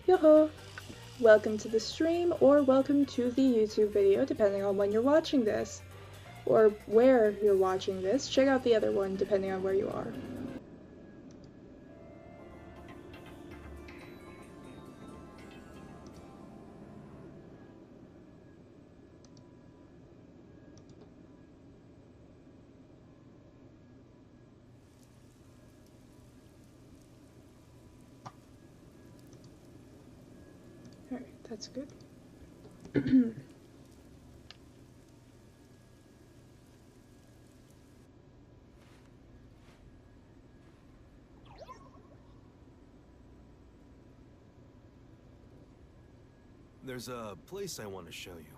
Yoho! Welcome to the stream, or welcome to the YouTube video, depending on when you're watching this. Or where you're watching this. Check out the other one, depending on where you are. Alright, that's good. There's a place I want to show you.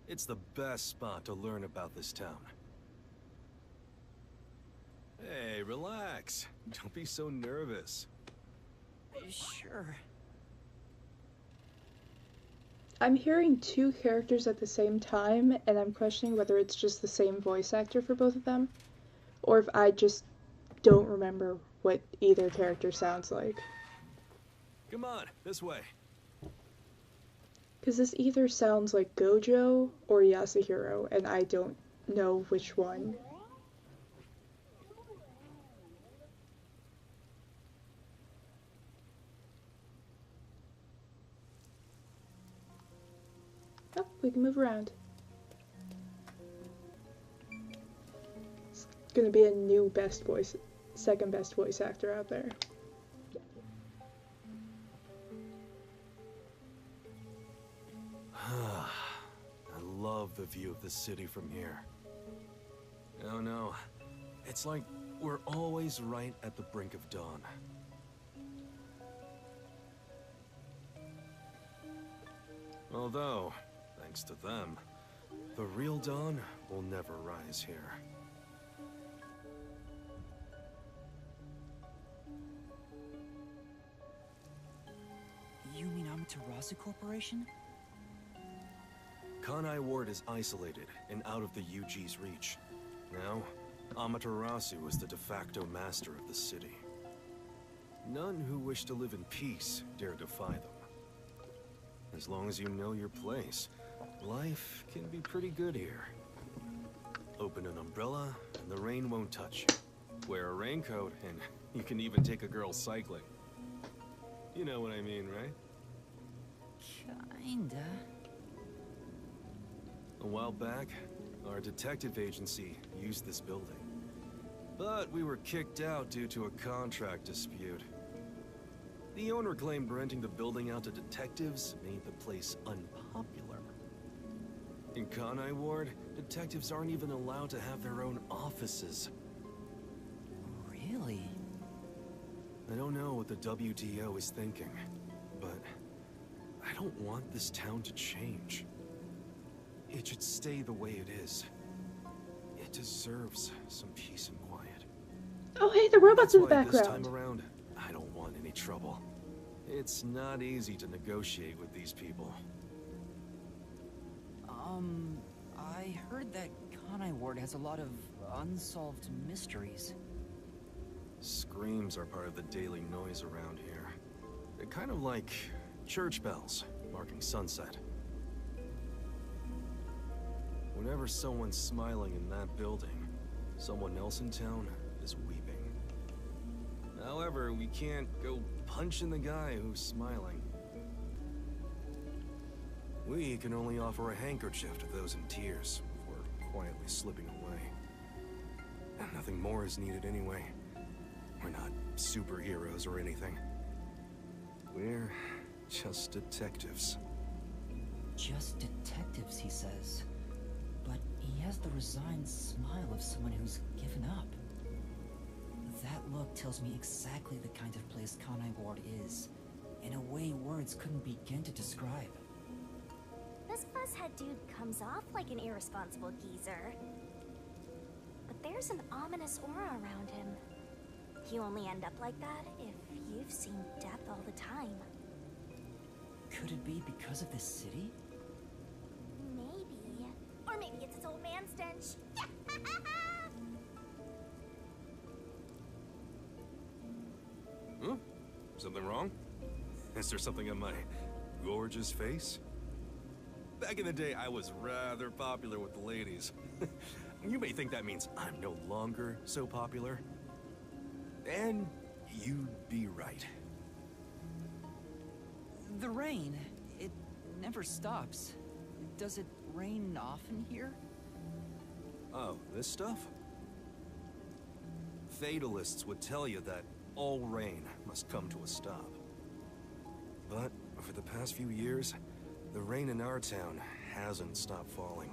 It's the best spot to learn about this town. Hey, relax. Don't be so nervous. Sure. I'm hearing two characters at the same time, and I'm questioning whether it's just the same voice actor for both of them, or if I just don't remember what either character sounds like. Come on, this way. Because this either sounds like Gojo or Yasuhiro, and I don't know which one. Oh, we can move around. It's gonna be a new second best voice actor out there. I love the view of the city from here. Oh no, it's like we're always right at the brink of dawn. Although, thanks to them, the real dawn will never rise here. You mean Amaterasu Corporation? Kanai Ward is isolated and out of the UG's reach. Now, Amaterasu is the de facto master of the city. None who wish to live in peace dare defy them. As long as you know your place, life can be pretty good here. Open an umbrella and the rain won't touch you. Wear a raincoat and you can even take a girl cycling. You know what I mean, right? Kinda. A while back, our detective agency used this building. But we were kicked out due to a contract dispute. The owner claimed renting the building out to detectives made the place unpopular. In Kanai Ward, detectives aren't even allowed to have their own offices. Really? I don't know what the WTO is thinking, but I don't want this town to change. It should stay the way it is. It deserves some peace and quiet. Oh hey, the robot's in the That's why background! this time around, I don't want any trouble. It's not easy to negotiate with these people. I heard that Kanai Ward has a lot of unsolved mysteries. Screams are part of the daily noise around here. They're kind of like church bells marking sunset. Whenever someone's smiling in that building, someone else in town is weeping. However, we can't go punching the guy who's smiling. We can only offer a handkerchief to those in tears before quietly slipping away. And nothing more is needed anyway. We're not superheroes or anything. We're just detectives. Just detectives, he says. But he has the resigned smile of someone who's given up. That look tells me exactly the kind of place Kanai Ward is, in a way words couldn't begin to describe. This fuzzhead dude comes off like an irresponsible geezer. But there's an ominous aura around him. You only end up like that if you've seen death all the time. Could it be because of this city? Maybe. Or maybe it's his old man stench. Huh? Is Something wrong? Is there something on my gorgeous face? Back in the day, I was rather popular with the ladies. You may think that means I'm no longer so popular. And you'd be right. The rain, it never stops. Does it rain often here? Oh, this stuff? Fatalists would tell you that all rain must come to a stop. But for the past few years, the rain in our town hasn't stopped falling.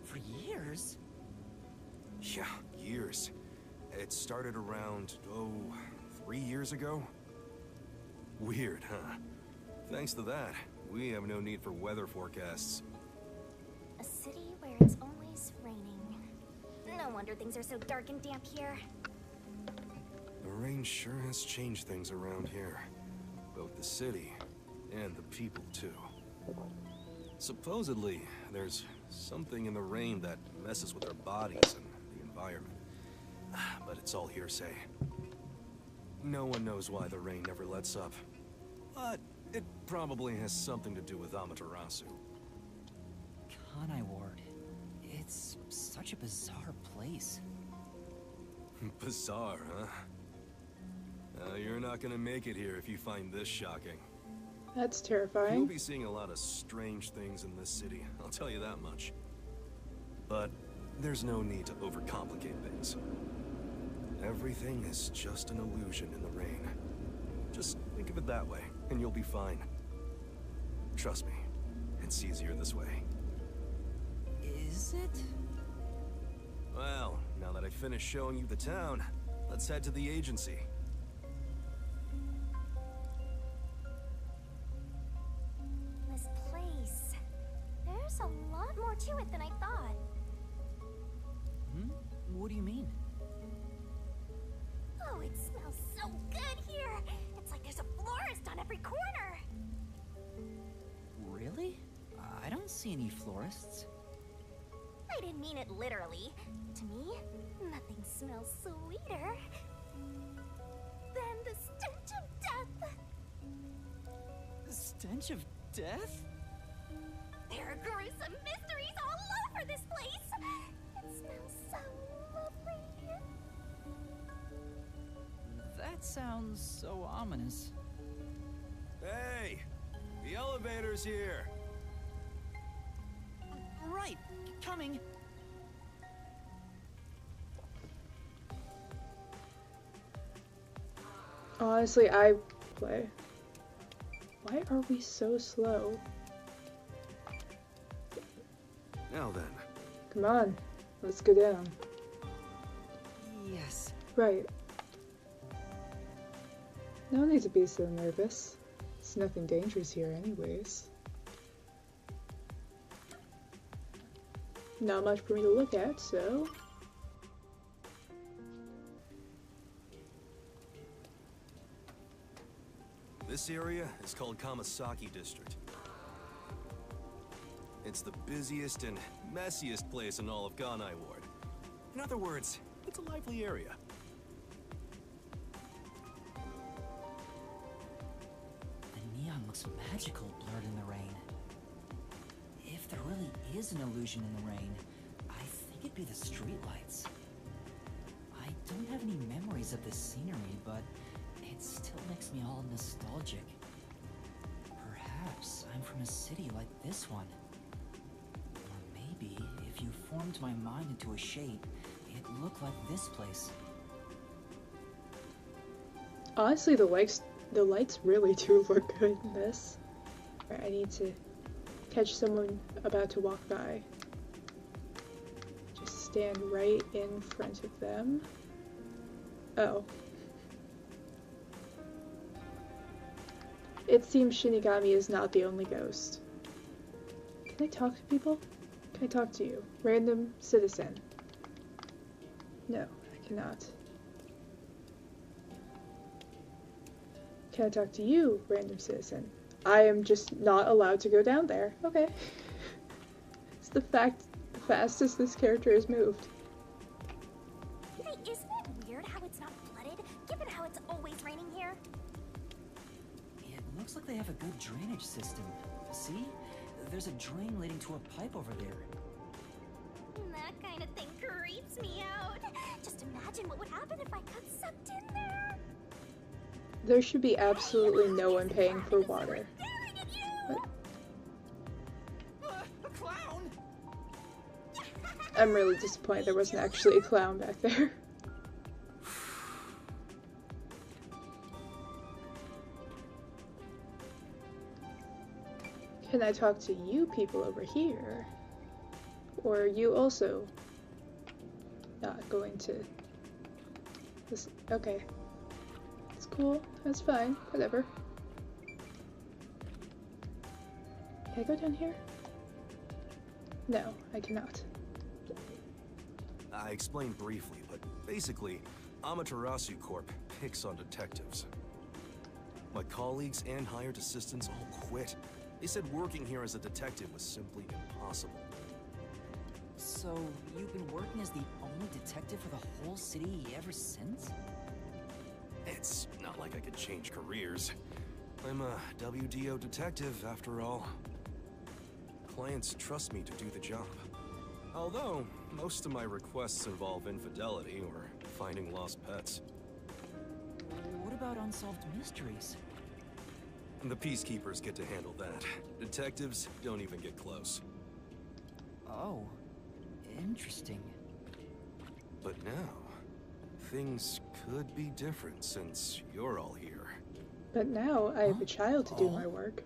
For years? Yeah, years. It started around, 3 years ago? Weird, huh? Thanks to that, we have no need for weather forecasts. A city where it's always raining. No wonder things are so dark and damp here. The rain sure has changed things around here. Both the city and the people, too. Supposedly, there's something in the rain that messes with our bodies and the environment. But it's all hearsay. No one knows why the rain never lets up. But it probably has something to do with Amaterasu. Kanai Ward. It's such a bizarre place. Bizarre, huh? You're not gonna make it here if you find this shocking. That's You'll terrifying. be seeing a lot of strange things in this city, I'll tell you that much. But there's no need to overcomplicate things. Everything is just an illusion in the rain. Just think of it that way, and you'll be fine. Trust me, it's easier this way. Is it? Well, now that I've finished showing you the town, let's head to the agency. This place. There's a lot more to it than I thought. Hmm? What do you mean? Oh, it smells so good here. It's like there's a florist on every corner. Really? I don't see any florists. I didn't mean it literally. To me, nothing smells sweeter than the stench of death. The stench of death? There are gruesome mysteries all over this place. It smells so lovely. That sounds so ominous. Hey! The elevator's here! Right, coming. Honestly, I play. Why are we so slow? Now then, Come on, let's go down. Yes. Right. No need to be so nervous. It's nothing dangerous here anyways. Not much for me to look at, so... this area is called Kamasaki District. It's the busiest and messiest place in all of Kanai Ward. In other words, it's a lively area. The neon looks magical blurred in the rain. If there really is an illusion in the rain, I think it'd be the streetlights. I don't have any memories of this scenery, but it still makes me all nostalgic. Perhaps I'm from a city like this one. Or maybe if you formed my mind into a shape, it'd look like this place. Honestly, the lights really do look good in this. Alright, I need to catch someone about to walk by. Just stand right in front of them. Oh. It seems Shinigami is not the only ghost. Can I talk to people? Can I talk to you? Random citizen. No, I cannot. Can I talk to you, random citizen? I am just not allowed to go down there. Okay. It's the fastest this character has moved. Hey, isn't it weird how it's not flooded, given how it's always raining here? like they have a good drainage system. See? There's a drain leading to a pipe over there. That kind of thing creeps me out. Just imagine what would happen if I got sucked in there. There should be absolutely no one paying for water. Staring at you. What? A clown! I'm really disappointed there wasn't actually a clown back there. Can I talk to you people over here? Or are you also not going to listen? Okay. It's cool. That's fine. Whatever. Can I go down here? No, I cannot. I explained briefly, but basically, Amaterasu Corp picks on detectives. My colleagues and hired assistants all quit. They said working here as a detective was simply impossible. So, you've been working as the only detective for the whole city ever since? It's not like I could change careers. I'm a WDO detective, after all. Clients trust me to do the job. Although, most of my requests involve infidelity or finding lost pets. What about unsolved mysteries? The peacekeepers get to handle that. Detectives don't even get close. Oh, interesting. But now, things could be different since you're all here. But now I have a child to do my work.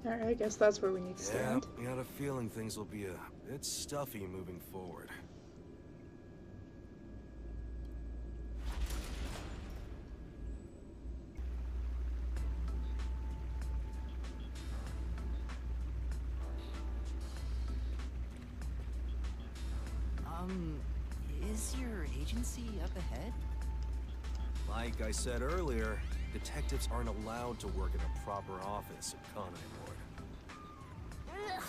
Alright, I guess that's where we need to stand. Yeah, I got a feeling things will be a bit stuffy moving forward. Is your agency up ahead? Like I said earlier, detectives aren't allowed to work in a proper office at Conide Ward. Ugh,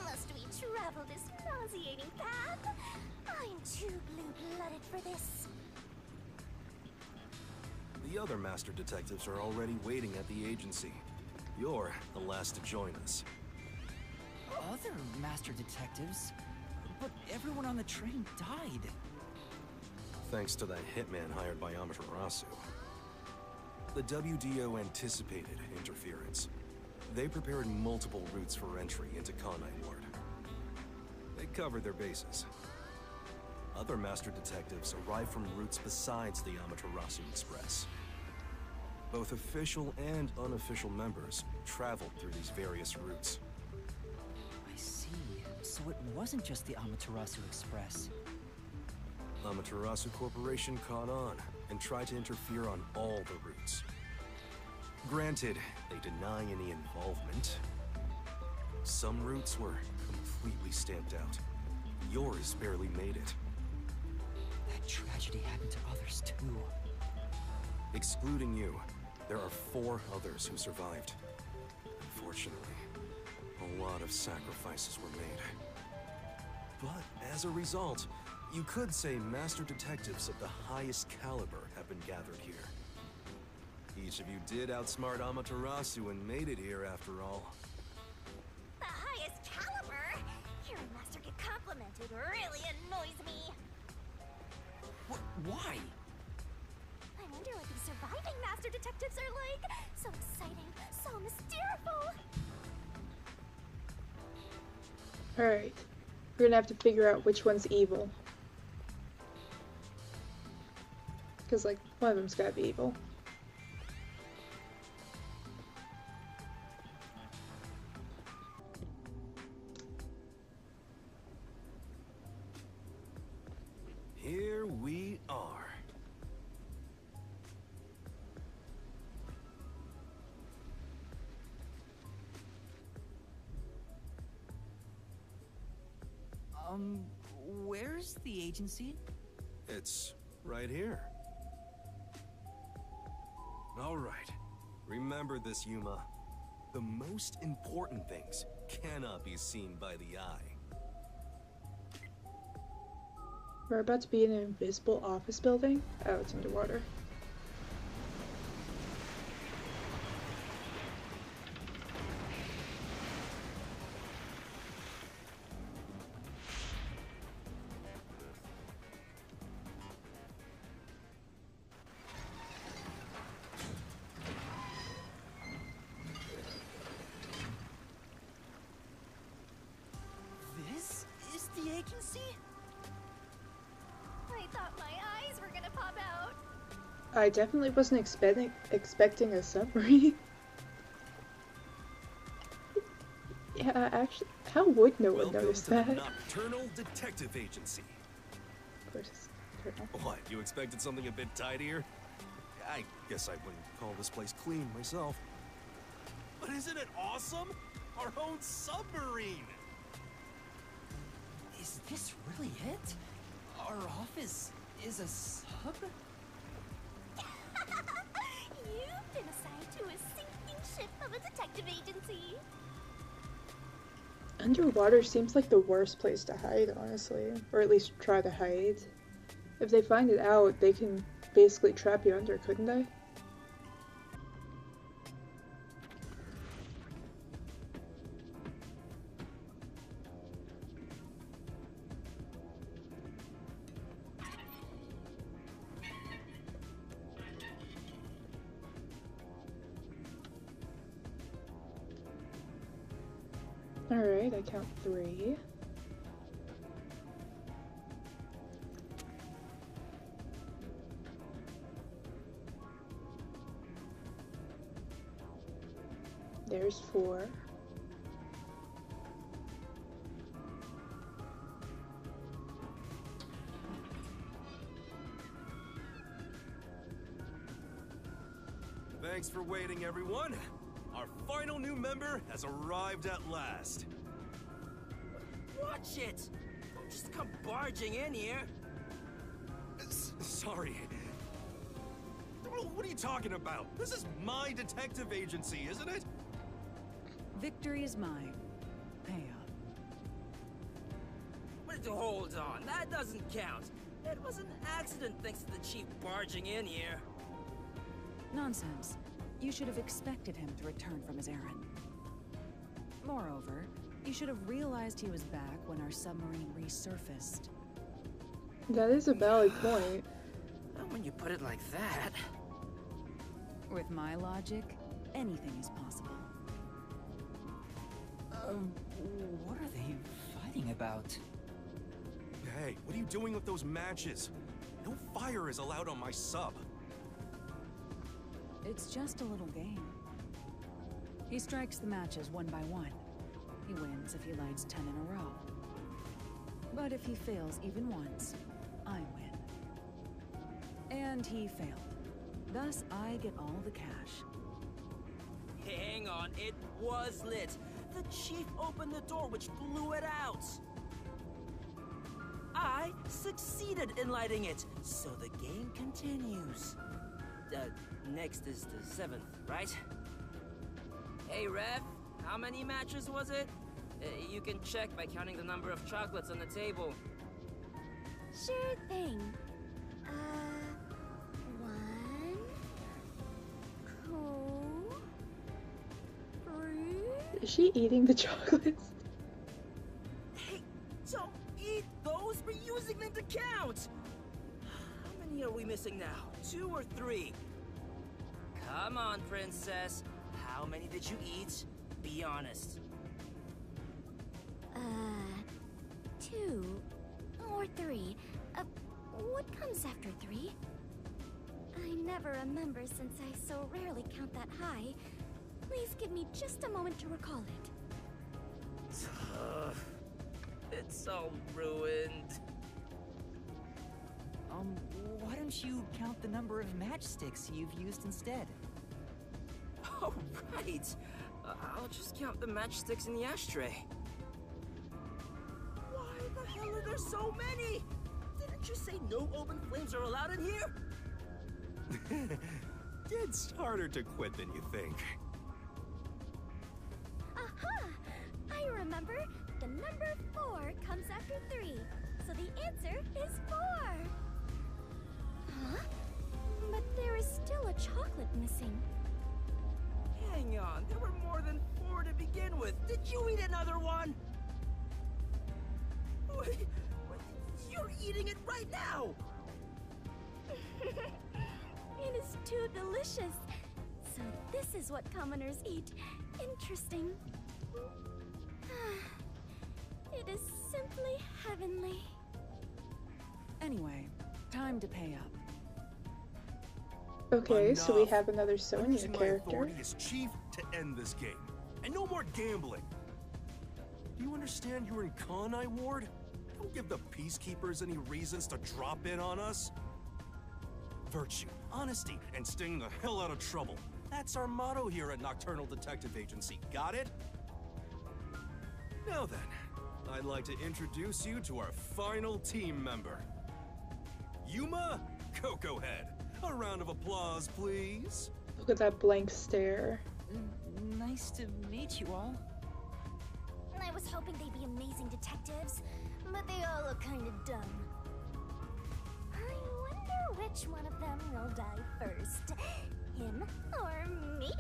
must we travel this nauseating path? I'm too blue-blooded for this. The other master detectives are already waiting at the agency. You're the last to join us. Other master detectives? But everyone on the train died. Thanks to that hitman hired by Amaterasu. The WDO anticipated interference. They prepared multiple routes for entry into Conide Ward. They covered their bases. Other master detectives arrived from routes besides the Amaterasu Express. Both official and unofficial members traveled through these various routes. I see. So it wasn't just the Amaterasu Express. Amaterasu Corporation caught on and tried to interfere on all the routes. Granted, they deny any involvement. Some routes were completely stamped out. Yours barely made it. That tragedy happened to others too. Excluding you, there are 4 others who survived. Unfortunately, a lot of sacrifices were made. But as a result, you could say master detectives of the highest caliber have been gathered here. Each of you did outsmart Amaterasu and made it here after all. The highest caliber? Hearing Master get complimented really annoys me. Why? I wonder what these surviving master detectives are like. So exciting, so mysterious. Alright. We're gonna have to figure out which one's evil. Because, like, one of them's gotta be evil. Here we are. Where's the agency? It's right here. All right. Remember this, Yuma. The most important things cannot be seen by the eye. We're about to be in an invisible office building. Oh, it's underwater. This is the agency? I thought my eyes were gonna pop out. I definitely wasn't expecting a submarine. Yeah, actually, how would no one Welcome notice to that? the Nocturnal Detective Agency. Of course, it's Nocturnal. What, you expected something a bit tidier? I guess I wouldn't call this place clean myself. But isn't it awesome? Our own submarine! Is this really it? Our office is a sub? You've been assigned to a sinking ship of a detective agency. Underwater seems like the worst place to hide, honestly. Or at least try to hide. If they find it out, they can basically trap you under, couldn't they? Alright, I count 3. There's 4. Thanks for waiting, everyone. Our final new member has arrived at last. Watch it! Don't just come barging in here. Sorry. What are you talking about? This is my detective agency, isn't it? Victory is mine. Pay up. But hold on, that doesn't count. It was an accident thanks to the chief barging in here. Nonsense. You should have expected him to return from his errand. Moreover, you should have realized he was back when our submarine resurfaced. That is a valid point. Not when you put it like that. With my logic, anything is possible. What are they fighting about? Hey, what are you doing with those matches? No fire is allowed on my sub. It's just a little game. He strikes the matches one by one. He wins if he lights 10 in a row. But if he fails even once, I win. And he failed. Thus, I get all the cash. Hang on, it was lit. The chief opened the door, which blew it out. I succeeded in lighting it, so the game continues. Next is the 7th, right? Hey, Ref, how many matches was it? You can check by counting the number of chocolates on the table. Sure thing. 1, 2, 3. Is she eating the chocolates? Hey, don't eat those! We're using them to count! How many are we missing now? 2 or 3? Come on, princess. How many did you eat? Be honest. 2 or 3. What comes after 3? I never remember since I so rarely count that high. Please give me just a moment to recall it. It's all ruined. Why don't you count the number of matchsticks you've used instead? Oh, right. I'll just count the matchsticks in the ashtray. Why the hell are there so many? Didn't you say no open flames are allowed in here? It's harder to quit than you think. Aha! I remember. The number 4 comes after 3. So the answer is 4. chocolate missing. Hang on, there were more than 4 to begin with. Did you eat another one? Wait, you're eating it right now! It is too delicious. So this is what commoners eat. Interesting. It is simply heavenly. Anyway, time to pay up. Okay, so we Enough. have another I'm Sonya using my character. authority as chief to end this game. And no more gambling. Do you understand you're in Kanai Ward? Don't give the Peacekeepers any reasons to drop in on us. Virtue, honesty, and staying the hell out of trouble. That's our motto here at Nocturnal Detective Agency. Got it? Now then, I'd like to introduce you to our final team member. Yuma Coco Head. A round of applause, please. Look at that blank stare. Nice to meet you all. I was hoping they'd be amazing detectives, but they all look kind of dumb. I wonder which one of them will die first. Him or me?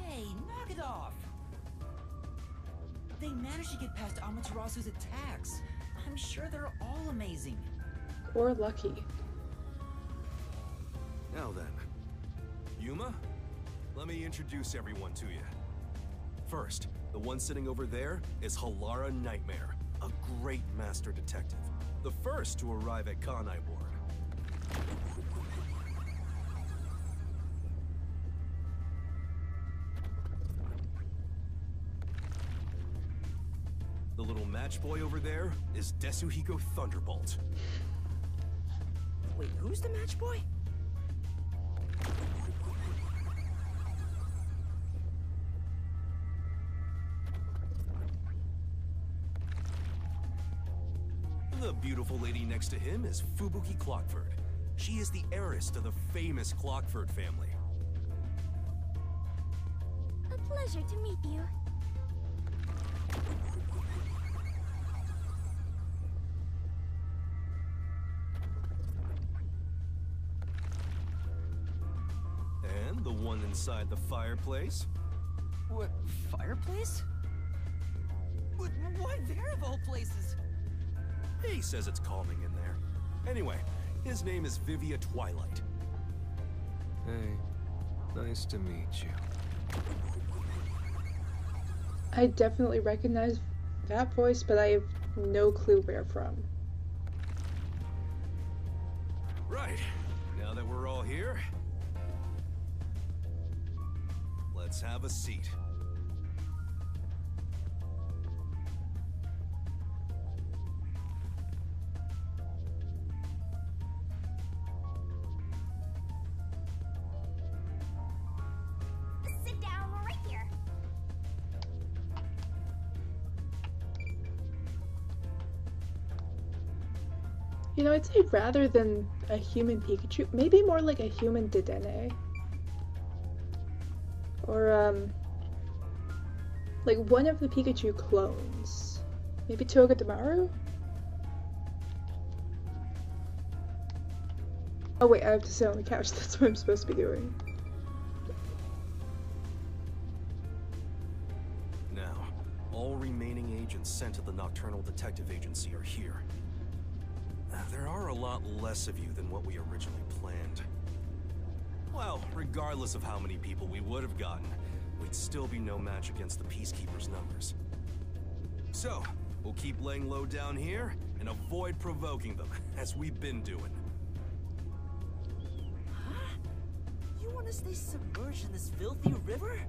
Hey, knock it off! They managed to get past Amaterasu's attacks. I'm sure they're all amazing. Or lucky. Now then, Yuma, let me introduce everyone to you. First, the one sitting over there is Halara Nightmare, a great master detective. The first to arrive at Kanai Ward. The little match boy over there is Desuhiko Thunderbolt. Wait, who's the match boy? The beautiful lady next to him is Fubuki Clockford. She is the heiress to the famous Clockford family. A pleasure to meet you. And the one inside the fireplace? What, fireplace? But why there of all places? He says it's calming in there. Anyway, his name is Vivia Twilight. Hey, nice to meet you. I definitely recognize that voice, but I have no clue where from. Right, now that we're all here, let's have a seat. Sit down right here. You know, I'd say rather than a human Pikachu, maybe more like a human Dedenne. Or, like one of the Pikachu clones. Maybe Togedemaru? Oh wait, I have to sit on the couch, that's what I'm supposed to be doing. Now, all remaining agents sent to the Nocturnal Detective Agency are here. There are a lot less of you than what we originally planned. Well, regardless of how many people we would have gotten, we'd still be no match against the Peacekeepers' numbers. So, we'll keep laying low down here and avoid provoking them, as we've been doing. Huh? You want to stay submerged in this filthy river?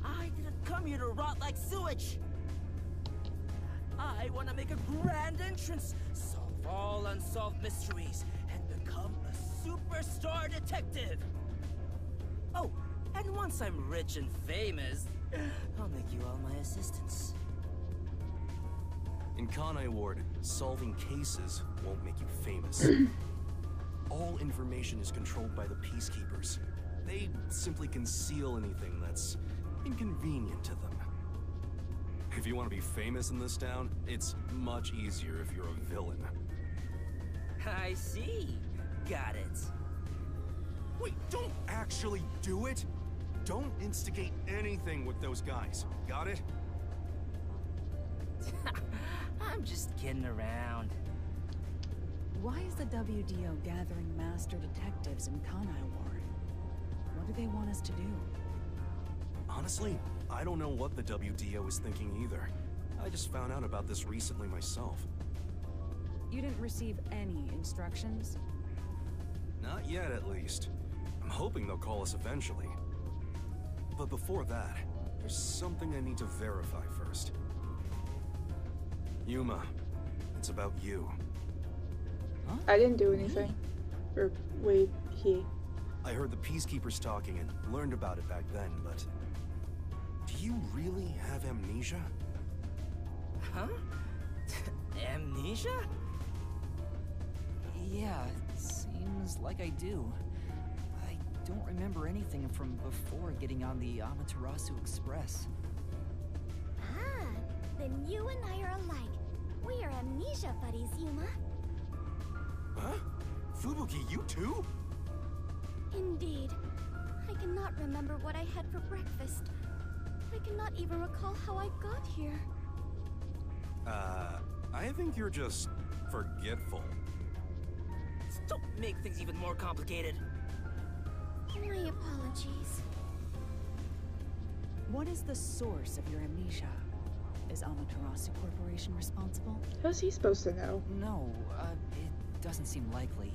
I didn't come here to rot like sewage. I want to make a grand entrance, solve all unsolved mysteries, and become a superstar detective. Oh, and once I'm rich and famous, I'll make you all my assistants. In Kanai Ward, solving cases won't make you famous. All information is controlled by the Peacekeepers. They simply conceal anything that's inconvenient to them. If you want to be famous in this town, it's much easier if you're a villain. I see. Got it. Wait, don't actually do it! Don't instigate anything with those guys. Got it? I'm just kidding around. Why is the WDO gathering master detectives in Kanai Ward? What do they want us to do? Honestly, I don't know what the WDO is thinking either. I just found out about this recently myself. You didn't receive any instructions? Not yet, at least. I'm hoping they'll call us eventually. But before that, there's something I need to verify first. Yuma, it's about you. Huh? I didn't do anything. Or, wait, he. I heard the Peacekeepers talking and learned about it back then, but... Do you really have amnesia? Huh? Amnesia? Yeah, seems like I do. I don't remember anything from before getting on the Amaterasu Express. Ah, then you and I are alike. We are amnesia buddies, Yuma. Huh? Fubuki, you too? Indeed. I cannot remember what I had for breakfast. I cannot even recall how I got here. I think you're just forgetful. Don't make things even more complicated. My apologies. What is the source of your amnesia? Is Amaterasu Corporation responsible? How's he supposed to know? No, it doesn't seem likely.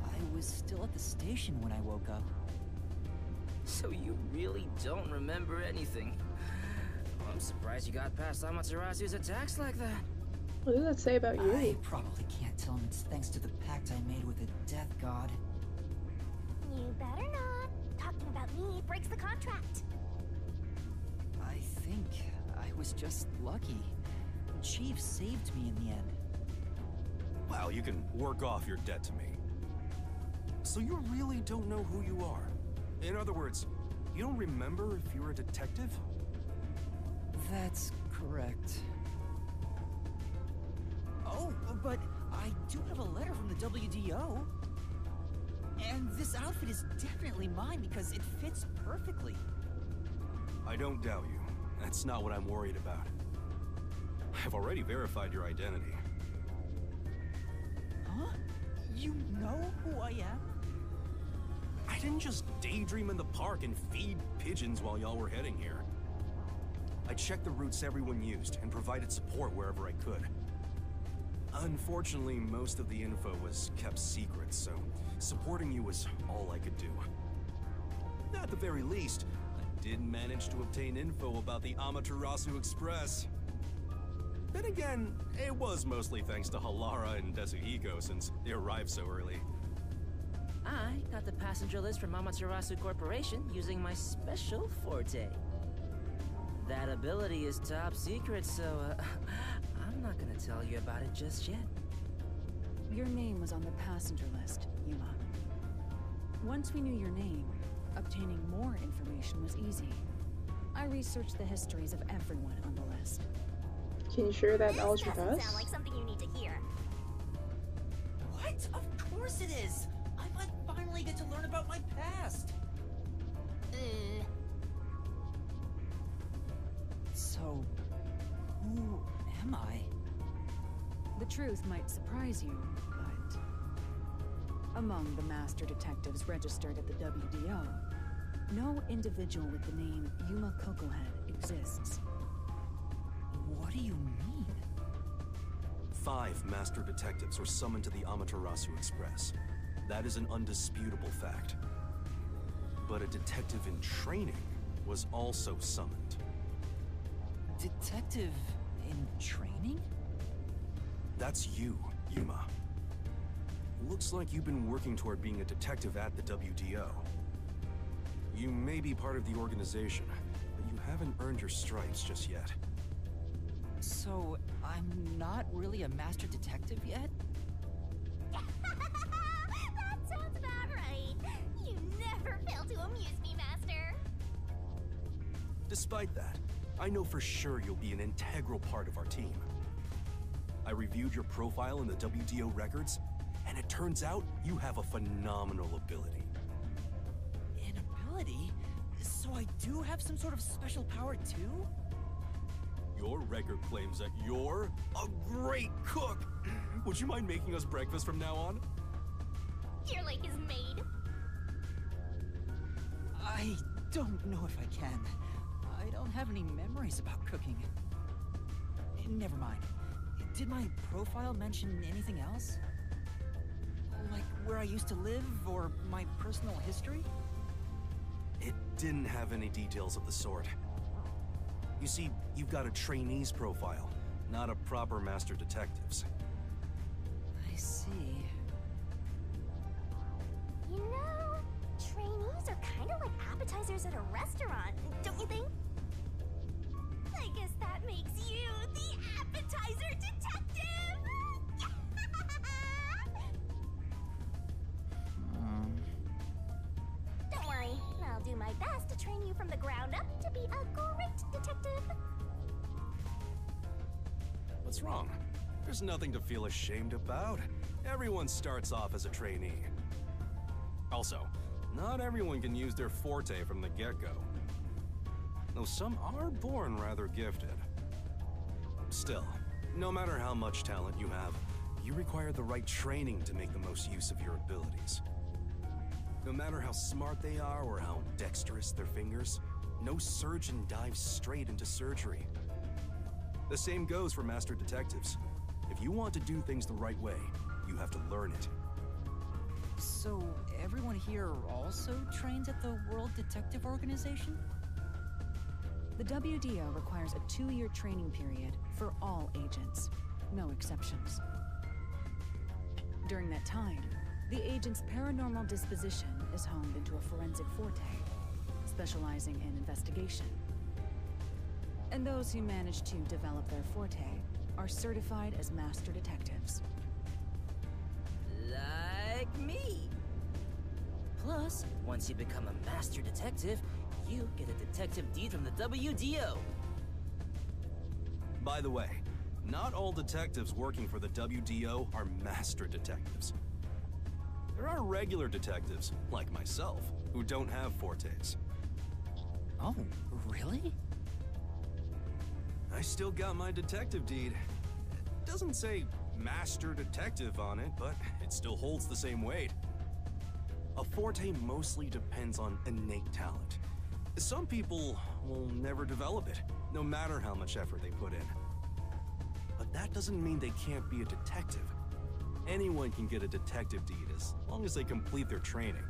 I was still at the station when I woke up. So you really don't remember anything. I'm surprised you got past Amaterasu's attacks like that. What does that say about you? I probably can't tell him it's thanks to the pact I made with the Death God. You better not. Talking about me breaks the contract. I think I was just lucky. Chief saved me in the end. Well, you can work off your debt to me. So you really don't know who you are? In other words, you don't remember if you're a detective? That's correct. Oh, but I do have a letter from the WDO. And this outfit is definitely mine because it fits perfectly. I don't doubt you. That's not what I'm worried about. I've already verified your identity. Huh? You know who I am? I didn't just daydream in the park and feed pigeons while y'all were heading here. I checked the routes everyone used and provided support wherever I could. Unfortunately, most of the info was kept secret, so supporting you was all I could do. At the very least, I did manage to obtain info about the Amaterasu Express. Then again, it was mostly thanks to Halara and Desuhiko since they arrived so early. I got the passenger list from Amaterasu Corporation using my special forte. That ability is top secret, so I'm not gonna tell you about it just yet. Your name was on the passenger list, Yuma. Once we knew your name, obtaining more information was easy. I researched the histories of everyone on the list. Can you share that This knowledge with doesn't us? sound like something you need to hear. What? Of course it is! I might finally get to learn about my past! So, who am I? The truth might surprise you, but among the master detectives registered at the WDO, no individual with the name Yuma Kokohead exists. What do you mean? 5 master detectives were summoned to the Amaterasu Express. That is an undisputable fact. But a detective in training was also summoned. Detective in training? That's you, Yuma. Looks like you've been working toward being a detective at the WDO. You may be part of the organization, but you haven't earned your stripes just yet. So, I'm not really a master detective yet? That sounds about right. You never fail to amuse me, Master. Despite that, I know for sure you'll be an integral part of our team. I reviewed your profile in the WDO records, and it turns out you have a phenomenal ability. ability, so I do have some sort of special power too? Your record claims that you're a great cook. Would you mind making us breakfast from now on? Your lake is made. I don't know if I can. I don't have any memories about cooking. Never mind. Did my profile mention anything else? Like where I used to live or my personal history? It didn't have any details of the sort. You see, you've got a trainee's profile, not a proper master detective's. I see. You know, trainees are kind of like appetizers at a restaurant, don't you think? I guess that makes you the appetizer detective! Don't worry, I'll do my best to train you from the ground up to be a great detective. What's wrong? There's nothing to feel ashamed about. Everyone starts off as a trainee. Also, not everyone can use their forte from the get-go. Though some are born rather gifted. Still, no matter how much talent you have, you require the right training to make the most use of your abilities. No matter how smart they are or how dexterous their fingers, no surgeon dives straight into surgery. The same goes for master detectives. If you want to do things the right way, you have to learn it. So everyone here also trains at the World Detective Organization? The WDO requires a 2-year training period for all agents, no exceptions. During that time, the agent's paranormal disposition is honed into a forensic forte, specializing in investigation. And those who manage to develop their forte are certified as master detectives. Like me. Plus, once you become a master detective, you get a detective deed from the WDO. By the way, not all detectives working for the WDO are master detectives. There are regular detectives, like myself, who don't have fortes. Oh, really? I still got my detective deed. It doesn't say master detective on it, but it still holds the same weight. A forte mostly depends on innate talent. Some people will never develop it, no matter how much effort they put in. But that doesn't mean they can't be a detective. Anyone can get a detective deed as long as they complete their training.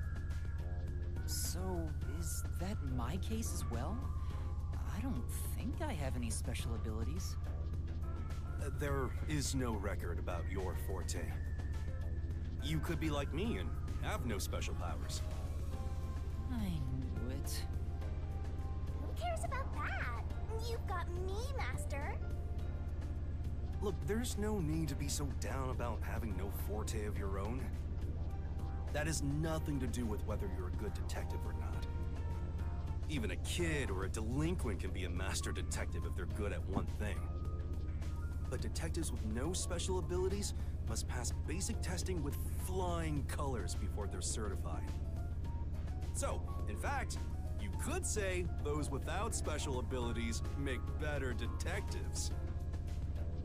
So, is that my case as well? I don't think I have any special abilities. There is no record about your forte. You could be like me and have no special powers. I knew it. Who cares about that? You've got me, Master. Look, there's no need to be so down about having no forte of your own. That has nothing to do with whether you're a good detective or not. Even a kid or a delinquent can be a master detective if they're good at one thing. But detectives with no special abilities must pass basic testing with flying colors before they're certified. So, in fact, you could say those without special abilities make better detectives.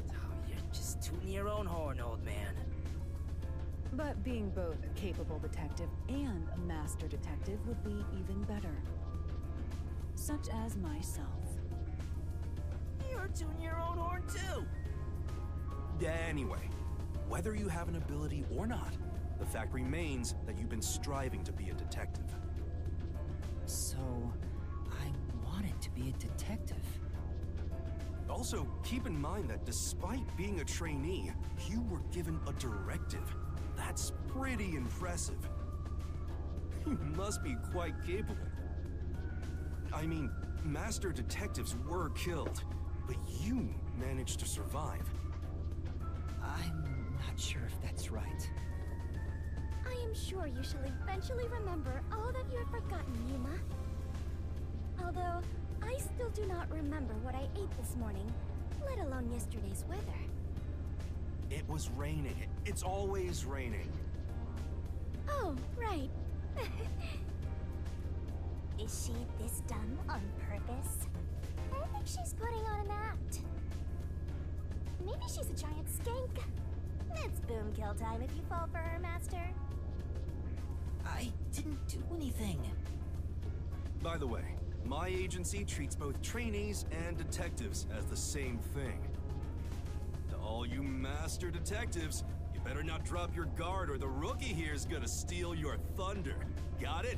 Oh, you're just tooting your own horn, old man. But being both a capable detective and a master detective would be even better. Such as myself. You're tooting your own horn too. Anyway, whether you have an ability or not, the fact remains that you've been striving to be a detective. So, I wanted to be a detective. Also, keep in mind that despite being a trainee, you were given a directive. That's pretty impressive. You must be quite capable. I mean, master detectives were killed, but you managed to survive. I'm not sure if that's right. I am sure you shall eventually remember all that you had forgotten, Yuma. Although, I still do not remember what I ate this morning, let alone yesterday's weather. It was raining. It's always raining. Oh, right. Is she this dumb on purpose? I think she's putting on an act. Maybe she's a giant skank. It's boom kill time if you fall for her, Master. I didn't do anything. By the way, my agency treats both trainees and detectives as the same thing. To all you master detectives, you better not drop your guard or the rookie here's gonna steal your thunder. Got it?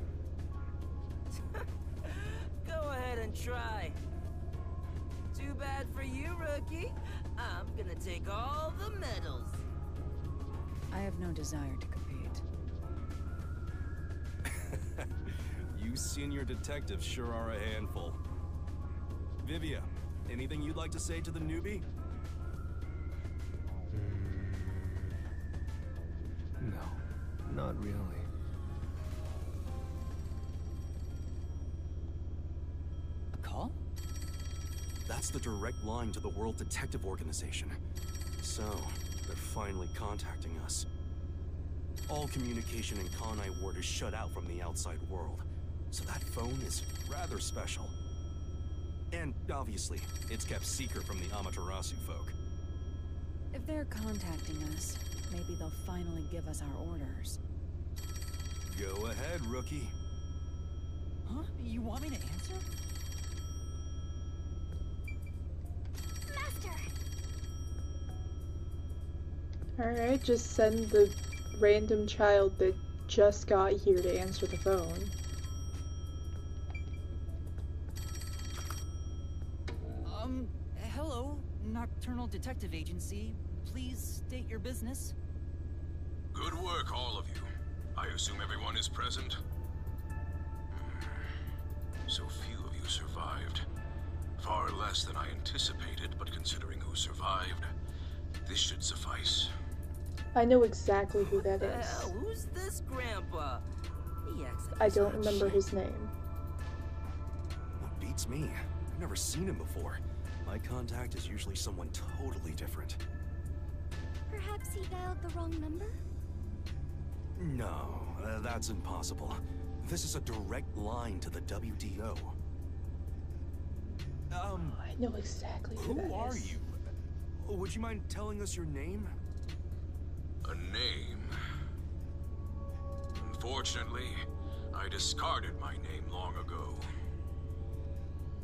Go ahead and try. Too bad for you, rookie. I'm gonna take all the medals. I have no desire to compete. You senior detectives sure are a handful. Vivia, anything you'd like to say to the newbie? No, not really. A call? That's the direct line to the World Detective Organization. So, they're finally contacting us. All communication in Kanai Ward is shut out from the outside world, so that phone is rather special. And obviously, it's kept secret from the Amaterasu folk. If they're contacting us, maybe they'll finally give us our orders. Go ahead, rookie. Huh? You want me to answer? Master! Alright, just send the random child that just got here to answer the phone. Hello, Nocturnal Detective Agency. Please state your business. Good work, all of you. I assume everyone is present? So few of you survived. Far less than I anticipated, but considering who survived, this should suffice. I know exactly who that is. Who's this grandpa? He acts like I he's don't on remember shit. his name. What beats me? I've never seen him before. My contact is usually someone totally different. Perhaps he dialed the wrong number? No, that's impossible. This is a direct line to the WDO. I know exactly who that is. Who are you? Would you mind telling us your name? A name? Unfortunately, I discarded my name long ago.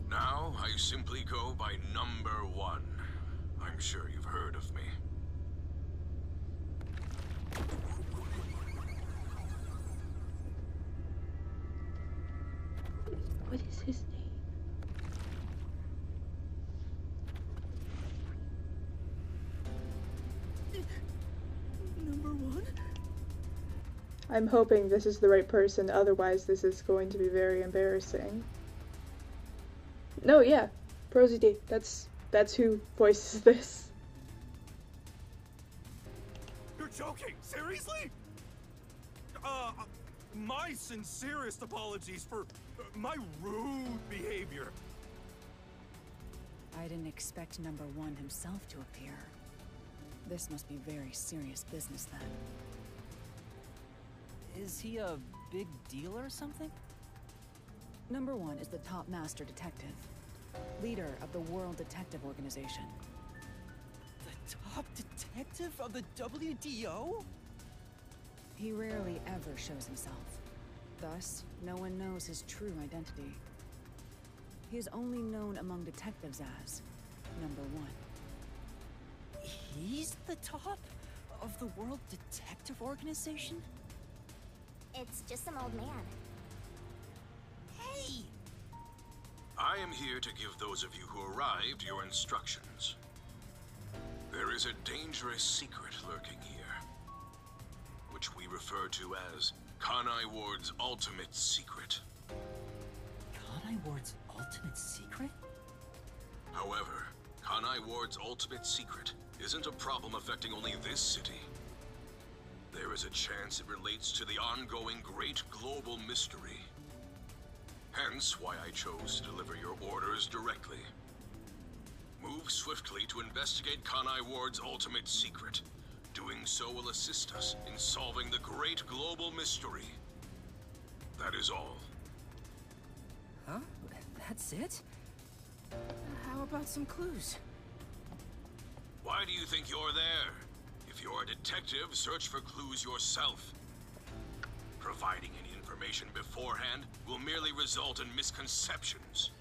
Now, I simply go by Number 1. I'm sure you've heard of me. What is his name? Number 1? I'm hoping this is the right person, otherwise this is going to be very embarrassing. No, yeah, Prosy D. That's who voices this. You're joking! Seriously? My sincerest apologies for my rude behavior. I didn't expect number 1 himself to appear. This must be very serious business then. Is he a big deal or something? Number 1 is the top master detective, leader of the World Detective Organization. The top detective of the WDO? He rarely ever shows himself. Thus, no one knows his true identity. He is only known among detectives as Number 1. He's the top of the World Detective Organization? It's just some old man. Hey! I am here to give those of you who arrived your instructions. There is a dangerous secret lurking here, which we refer to as Kanai Ward's ultimate secret. Kanai Ward's ultimate secret? However, Kanai Ward's ultimate secret isn't a problem affecting only this city. There is a chance it relates to the ongoing great global mystery. Hence why I chose to deliver your orders directly. Move swiftly to investigate Kanai Ward's ultimate secret. Doing so will assist us in solving the great global mystery. That is all. Huh? That's it? How about some clues? Why do you think you're there? If you're a detective, search for clues yourself. Providing any information beforehand will merely result in misconceptions.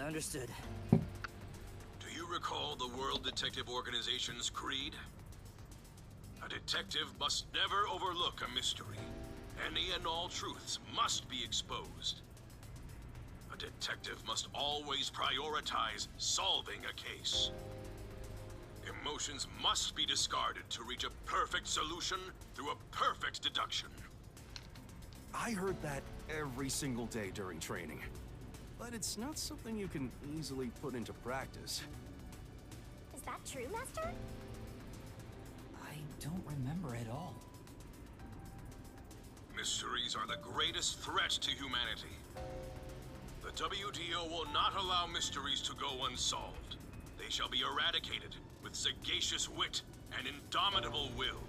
Understood. Do you recall the World Detective Organization's creed? A detective must never overlook a mystery. Any and all truths must be exposed. A detective must always prioritize solving a case. Emotions must be discarded to reach a perfect solution through a perfect deduction. I heard that every single day during training. But it's not something you can easily put into practice. Is that true, Master? I don't remember at all. Mysteries are the greatest threat to humanity. The WDO will not allow mysteries to go unsolved. They shall be eradicated with sagacious wit and indomitable will.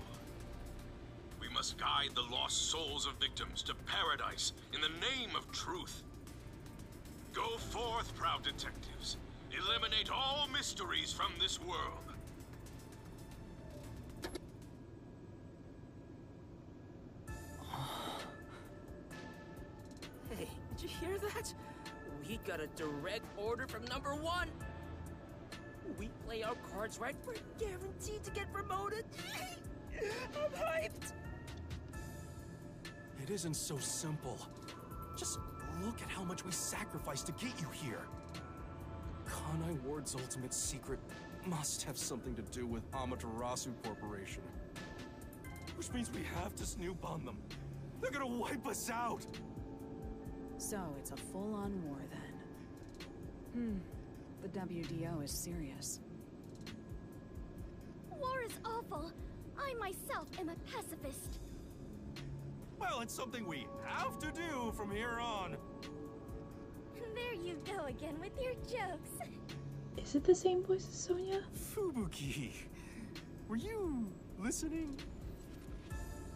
We must guide the lost souls of victims to paradise in the name of truth. Go forth, proud detectives. Eliminate all mysteries from this world. Hey, did you hear that? We got a direct order from number 1. We play our cards right, we're guaranteed to get promoted. I'm hyped. It isn't so simple. Just look at how much we sacrificed to get you here. Kanai Ward's ultimate secret must have something to do with Amaterasu Corporation. Which means we have to snoop on them. They're gonna wipe us out! So it's a full-on war then. The WDO is serious. War is awful. I myself am a pacifist. Well, it's something we have to do from here on. There you go again with your jokes. Is it the same voice as Sonia? Fubuki, were you listening?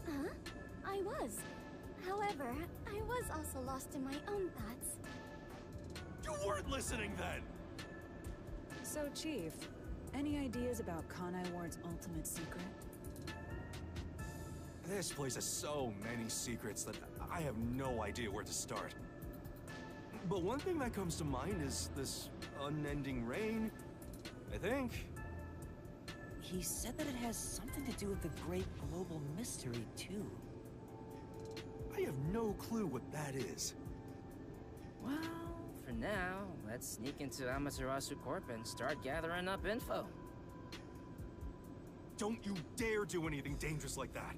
Huh? I was. However, I was also lost in my own thoughts. You weren't listening then! So, Chief, any ideas about Kanai Ward's ultimate secret? This place has so many secrets that I have no idea where to start. But one thing that comes to mind is this unending rain, I think. He said that it has something to do with the great global mystery, too. I have no clue what that is. Well, for now, let's sneak into Amaterasu Corp and start gathering up info. Don't you dare do anything dangerous like that.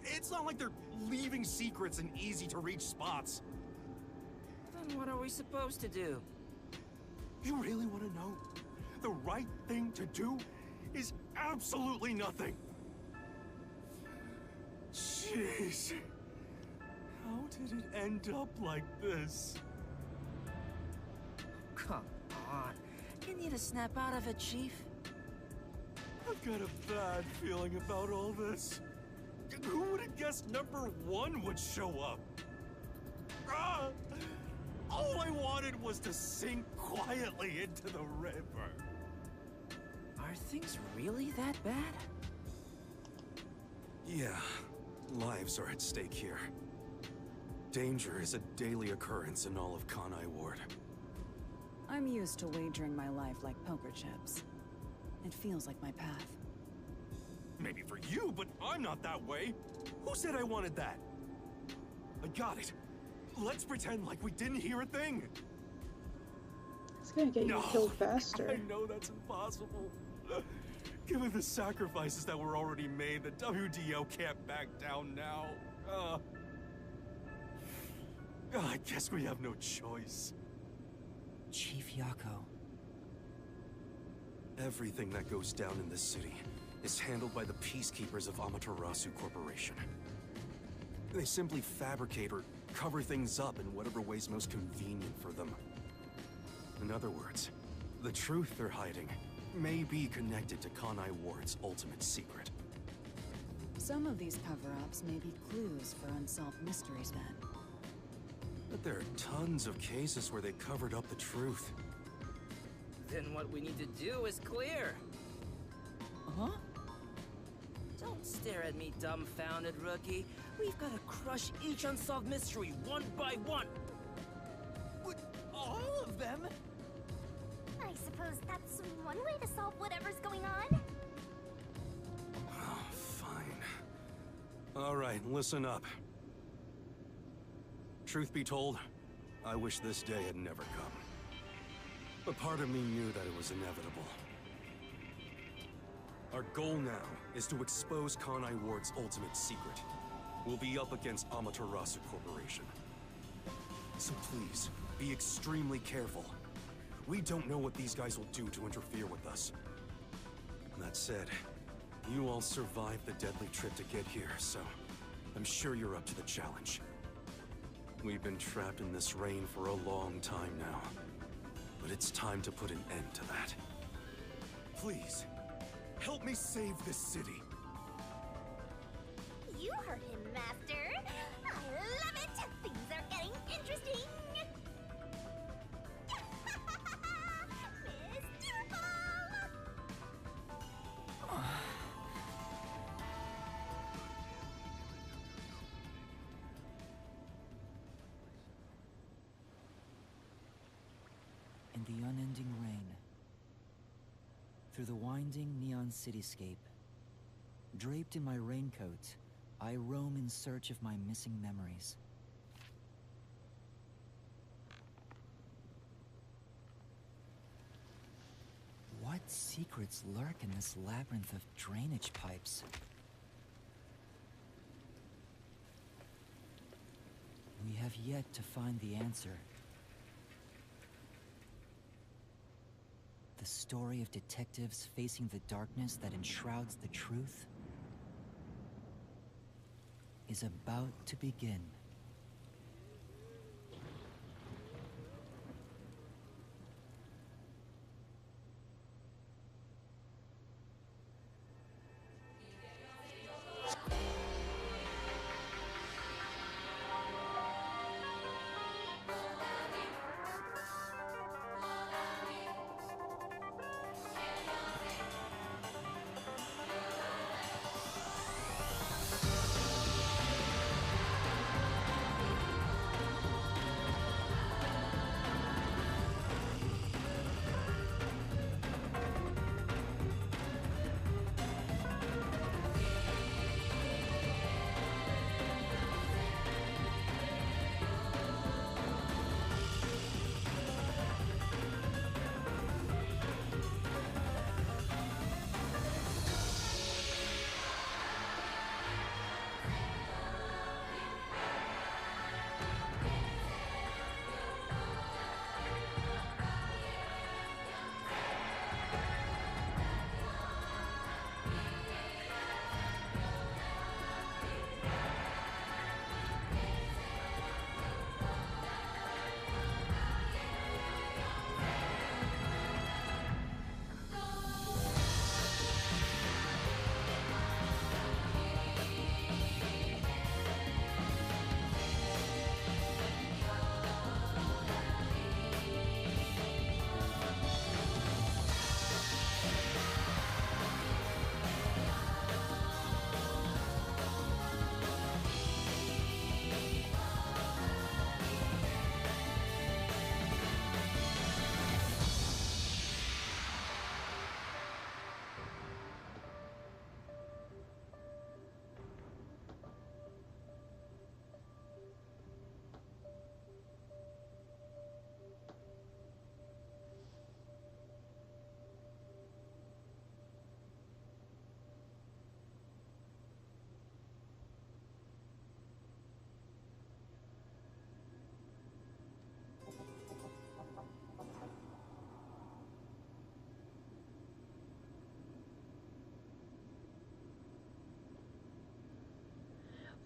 It's not like they're leaving secrets in easy-to-reach spots. Then what are we supposed to do? You really want to know? The right thing to do is absolutely nothing. Jeez. How did it end up like this? Come on. You need to snap out of it, Chief. I've got a bad feeling about all this. Who would have guessed number 1 would show up? Ah! All I wanted was to sink quietly into the river. Are things really that bad? Yeah, lives are at stake here. Danger is a daily occurrence in all of Kanai Ward. I'm used to wagering my life like poker chips. It feels like my path. Maybe for you, but I'm not that way. Who said I wanted that? I got it. Let's pretend like we didn't hear a thing. It's gonna get you killed faster. I know that's impossible. Given the sacrifices that were already made, the WDO can't back down now. I guess we have no choice. Chief Yako. Everything that goes down in this city is handled by the peacekeepers of Amaterasu Corporation. They simply fabricate or cover things up in whatever way's most convenient for them. In other words, the truth they're hiding may be connected to Kanai Ward's ultimate secret. Some of these cover-ups may be clues for unsolved mysteries then. But there are tons of cases where they covered up the truth. Then what we need to do is clear. Huh? Don't stare at me, dumbfounded rookie. We've got to crush each unsolved mystery one by one. What, all of them? I suppose that's one way to solve whatever's going on. Oh, fine. All right, listen up. Truth be told, I wish this day had never come. But part of me knew that it was inevitable. Our goal now is to expose Kanai Ward's ultimate secret. We'll be up against Amaterasu Corporation. So please, be extremely careful. We don't know what these guys will do to interfere with us. That said, you all survived the deadly trip to get here, so I'm sure you're up to the challenge. We've been trapped in this rain for a long time now, but it's time to put an end to that. Please, help me save this city. You heard him, Master. I love it. Things are getting interesting. Mr. Ball! In the unending rain, through the winding neon cityscape, draped in my raincoat, I roam in search of my missing memories. What secrets lurk in this labyrinth of drainage pipes? We have yet to find the answer. The story of detectives facing the darkness that enshrouds the truth is about to begin.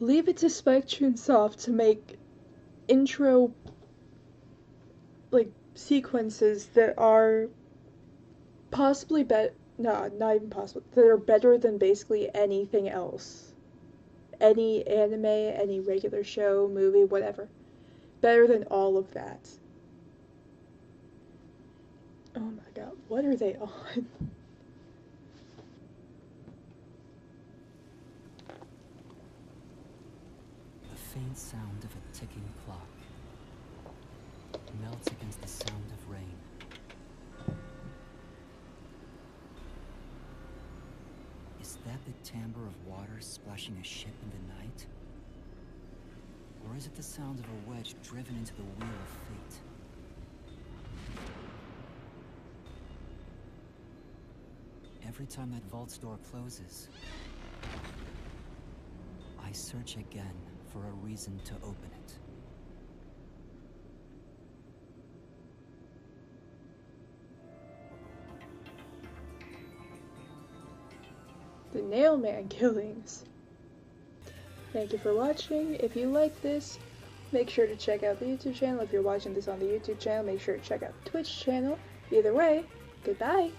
Leave it to Spectrum Soft to make intro, sequences that are possibly no, not even possible, that are better than basically anything else. Any anime, any regular show, movie, whatever. better than all of that. Oh my god, what are they on? The faint sound of a ticking clock melts against the sound of rain. Is that the timbre of water splashing a ship in the night? Or is it the sound of a wedge driven into the wheel of fate? Every time that vault's door closes, I search again for a reason to open it. The Nailman killings. Thank you for watching. If you like this, make sure to check out the YouTube channel. If you're watching this on the YouTube channel, make sure to check out the Twitch channel. Either way, goodbye!